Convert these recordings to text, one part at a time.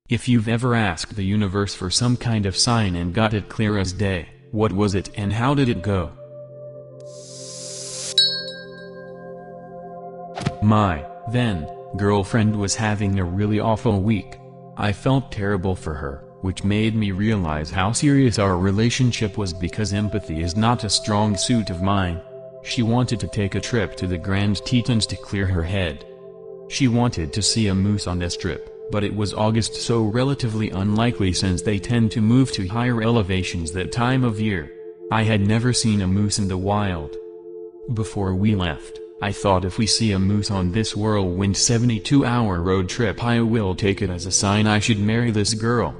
If you've ever asked the universe for some kind of sign and got it clear as day, what was it and how did it go? My, then, girlfriend was having a really awful week. I felt terrible for her, which made me realize how serious our relationship was because empathy is not a strong suit of mine. She wanted to take a trip to the Grand Tetons to clear her head. She wanted to see a moose on this trip, but it was August, so relatively unlikely since they tend to move to higher elevations that time of year. I had never seen a moose in the wild. Before we left, I thought if we see a moose on this whirlwind 72-hour road trip, I will take it as a sign I should marry this girl.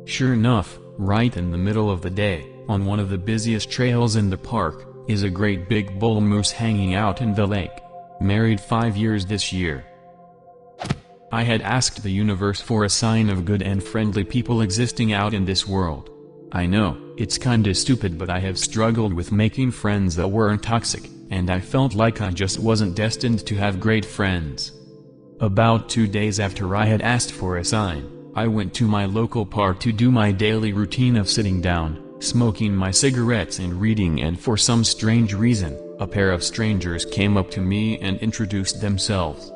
Sure enough, right in the middle of the day, on one of the busiest trails in the park, is a great big bull moose hanging out in the lake. Married 5 years this year. I had asked the universe for a sign of good and friendly people existing out in this world. I know, it's kinda stupid, but I have struggled with making friends that weren't toxic, and I felt like I just wasn't destined to have great friends. About 2 days after I had asked for a sign, I went to my local park to do my daily routine of sitting down, smoking my cigarettes and reading, and for some strange reason, a pair of strangers came up to me and introduced themselves.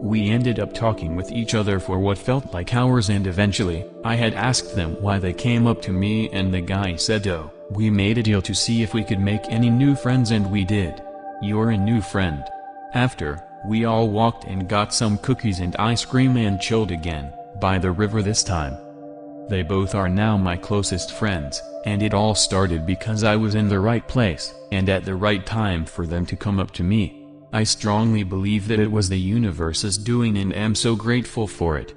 We ended up talking with each other for what felt like hours, and eventually, I had asked them why they came up to me, and the guy said, "Oh, we made a deal to see if we could make any new friends, and we did. You're a new friend." After, we all walked and got some cookies and ice cream and chilled again, by the river this time. They both are now my closest friends, and it all started because I was in the right place, and at the right time for them to come up to me. I strongly believe that it was the universe's doing, and am so grateful for it.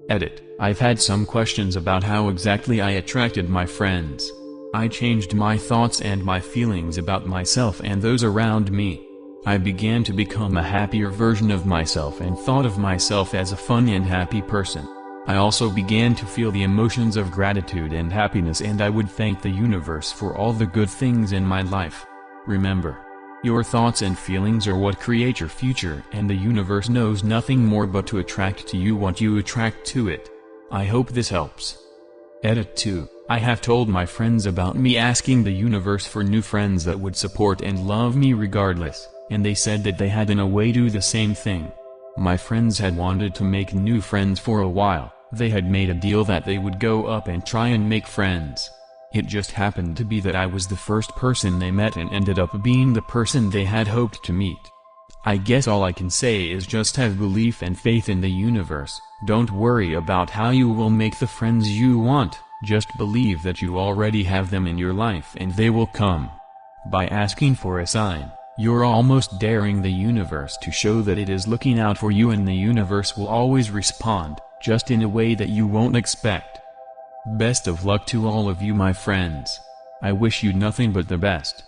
Edit. I've had some questions about how exactly I attracted my friends. I changed my thoughts and my feelings about myself and those around me. I began to become a happier version of myself and thought of myself as a fun and happy person. I also began to feel the emotions of gratitude and happiness, and I would thank the universe for all the good things in my life. Remember, your thoughts and feelings are what create your future, and the universe knows nothing more but to attract to you what you attract to it. I hope this helps. Edit 2. I have told my friends about me asking the universe for new friends that would support and love me regardless, and they said that they had in a way do the same thing. My friends had wanted to make new friends for a while. They had made a deal that they would go up and try and make friends. It just happened to be that I was the first person they met and ended up being the person they had hoped to meet. I guess all I can say is just have belief and faith in the universe. Don't worry about how you will make the friends you want, just believe that you already have them in your life and they will come. By asking for a sign, you're almost daring the universe to show that it is looking out for you, and the universe will always respond, just in a way that you won't expect. Best of luck to all of you, my friends. I wish you nothing but the best.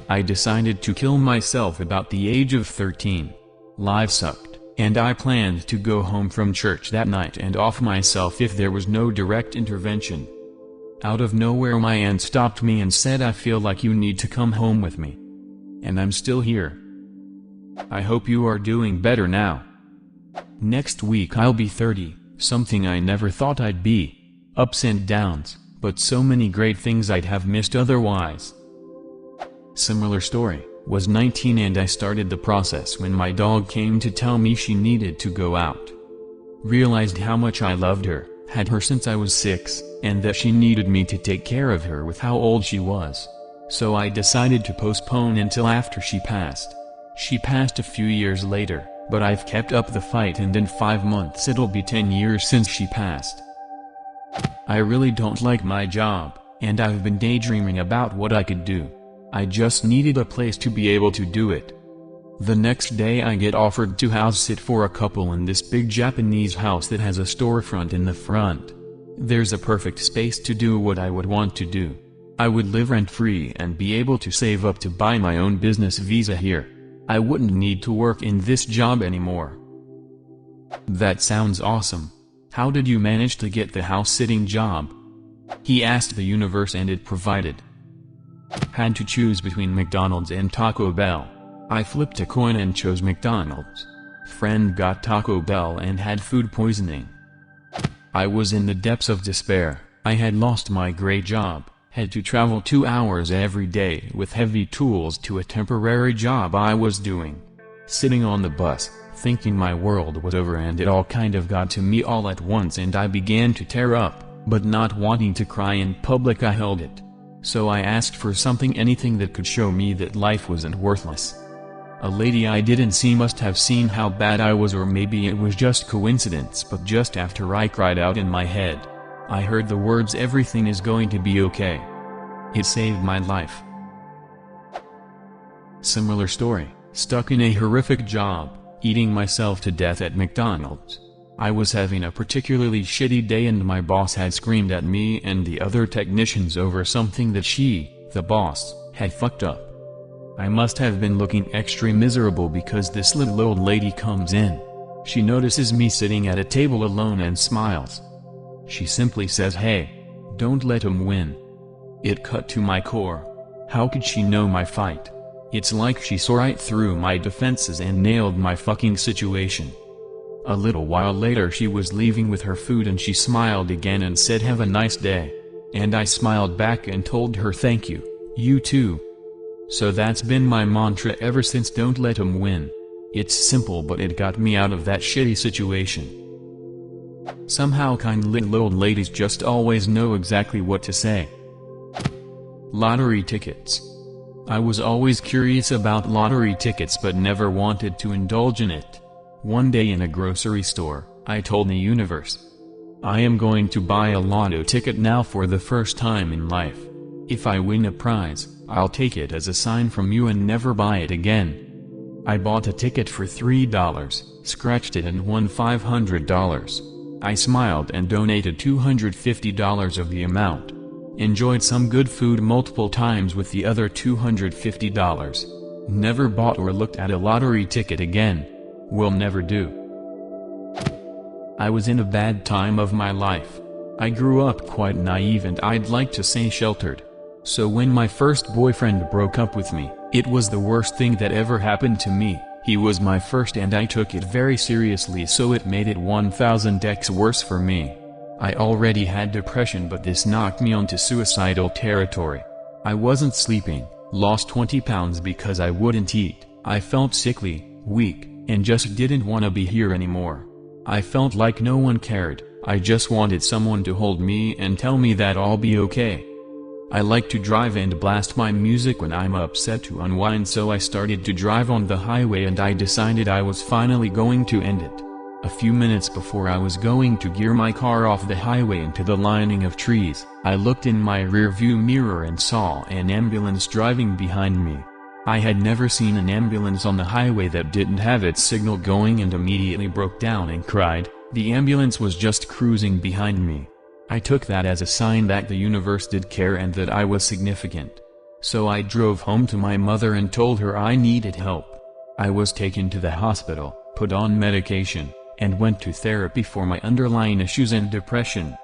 I decided to kill myself about the age of 13. Life sucked, and I planned to go home from church that night and off myself if there was no direct intervention. Out of nowhere my aunt stopped me and said, "I feel like you need to come home with me." And I'm still here. I hope you are doing better now. Next week I'll be 30, something I never thought I'd be. Ups and downs, but so many great things I'd have missed otherwise. Similar story, was 19 and I started the process when my dog came to tell me she needed to go out. Realized how much I loved her, had her since I was 6, and that she needed me to take care of her with how old she was. So I decided to postpone until after she passed. She passed a few years later, but I've kept up the fight, and in 5 months it'll be 10 years since she passed. I really don't like my job, and I've been daydreaming about what I could do. I just needed a place to be able to do it. The next day I get offered to house sit for a couple in this big Japanese house that has a storefront in the front. There's a perfect space to do what I would want to do. I would live rent-free and be able to save up to buy my own business visa here. I wouldn't need to work in this job anymore. That sounds awesome. How did you manage to get the house-sitting job? He asked the universe and it provided. Had to choose between McDonald's and Taco Bell. I flipped a coin and chose McDonald's. Friend got Taco Bell and had food poisoning. I was in the depths of despair. I had lost my great job, had to travel 2 hours every day with heavy tools to a temporary job I was doing. Sitting on the bus, thinking my world was over, and it all kind of got to me all at once and I began to tear up, but not wanting to cry in public I held it. So I asked for something, anything that could show me that life wasn't worthless. A lady I didn't see must have seen how bad I was, or maybe it was just coincidence, but just after I cried out in my head, I heard the words, "Everything is going to be okay." It saved my life. Similar story, stuck in a horrific job, eating myself to death at McDonald's. I was having a particularly shitty day and my boss had screamed at me and the other technicians over something that she, the boss, had fucked up. I must have been looking extra miserable because this little old lady comes in. She notices me sitting at a table alone and smiles. She simply says, "Hey, don't let him win." It cut to my core. How could she know my fight? It's like she saw right through my defenses and nailed my fucking situation. A little while later she was leaving with her food and she smiled again and said, "Have a nice day." And I smiled back and told her, "Thank you, you too." So that's been my mantra ever since, don't let 'em win. It's simple, but it got me out of that shitty situation. Somehow kind little old ladies just always know exactly what to say. Lottery tickets. I was always curious about lottery tickets but never wanted to indulge in it. One day in a grocery store, I told the universe, I am going to buy a lotto ticket now for the first time in life. If I win a prize, I'll take it as a sign from you and never buy it again. I bought a ticket for $3, scratched it and won $500. I smiled and donated $250 of the amount. Enjoyed some good food multiple times with the other $250. Never bought or looked at a lottery ticket again. Will never do. I was in a bad time of my life. I grew up quite naive and I'd like to say sheltered. So when my first boyfriend broke up with me, it was the worst thing that ever happened to me. He was my first and I took it very seriously, so it made it 1000x worse for me. I already had depression, but this knocked me onto suicidal territory. I wasn't sleeping, lost 20 pounds because I wouldn't eat. I felt sickly, weak, and just didn't want to be here anymore. I felt like no one cared. I just wanted someone to hold me and tell me that I'll be okay. I like to drive and blast my music when I'm upset to unwind, so I started to drive on the highway and I decided I was finally going to end it. A few minutes before I was going to gear my car off the highway into the lining of trees, I looked in my rearview mirror and saw an ambulance driving behind me. I had never seen an ambulance on the highway that didn't have its signal going, and immediately broke down and cried. The ambulance was just cruising behind me. I took that as a sign that the universe did care and that I was significant. So I drove home to my mother and told her I needed help. I was taken to the hospital, put on medication, and went to therapy for my underlying issues and depression.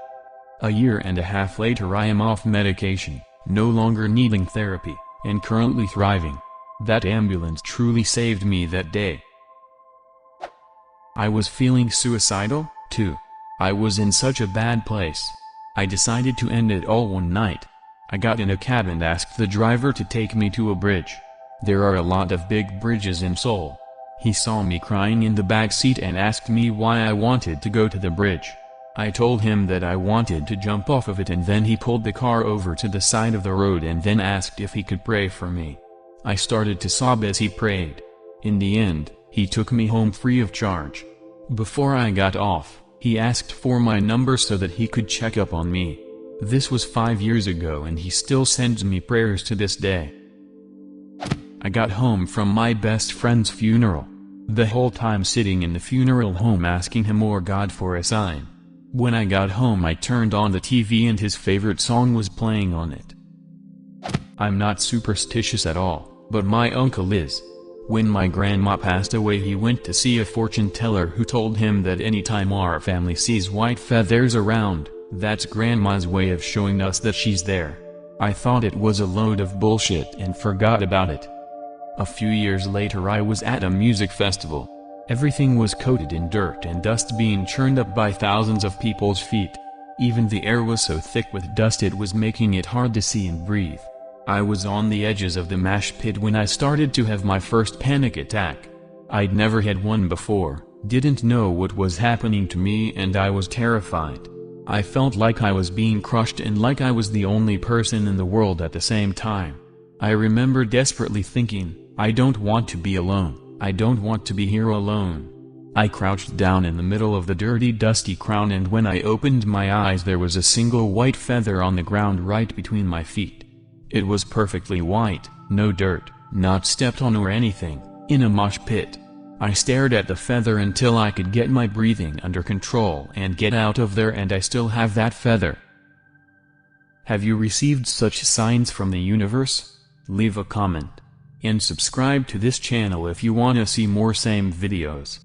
A year and a half later I am off medication, no longer needing therapy, and currently thriving. That ambulance truly saved me that day. I was feeling suicidal, too. I was in such a bad place. I decided to end it all one night. I got in a cab and asked the driver to take me to a bridge. There are a lot of big bridges in Seoul. He saw me crying in the back seat and asked me why I wanted to go to the bridge. I told him that I wanted to jump off of it, and then he pulled the car over to the side of the road and then asked if he could pray for me. I started to sob as he prayed. In the end, he took me home free of charge. Before I got off, he asked for my number so that he could check up on me. This was 5 years ago and he still sends me prayers to this day. I got home from my best friend's funeral. The whole time sitting in the funeral home asking him or God for a sign. When I got home I turned on the TV and his favorite song was playing on it. I'm not superstitious at all, but my uncle is. When my grandma passed away he went to see a fortune teller who told him that anytime our family sees white feathers around, that's grandma's way of showing us that she's there. I thought it was a load of bullshit and forgot about it. A few years later I was at a music festival. Everything was coated in dirt and dust being churned up by thousands of people's feet. Even the air was so thick with dust it was making it hard to see and breathe. I was on the edges of the mosh pit when I started to have my first panic attack. I'd never had one before, didn't know what was happening to me, and I was terrified. I felt like I was being crushed and like I was the only person in the world at the same time. I remember desperately thinking, I don't want to be alone, I don't want to be here alone. I crouched down in the middle of the dirty dusty crown, and when I opened my eyes there was a single white feather on the ground right between my feet. It was perfectly white, no dirt, not stepped on or anything, in a mosh pit. I stared at the feather until I could get my breathing under control and get out of there, and I still have that feather. Have you received such signs from the universe? Leave a comment. And subscribe to this channel if you wanna see more same videos.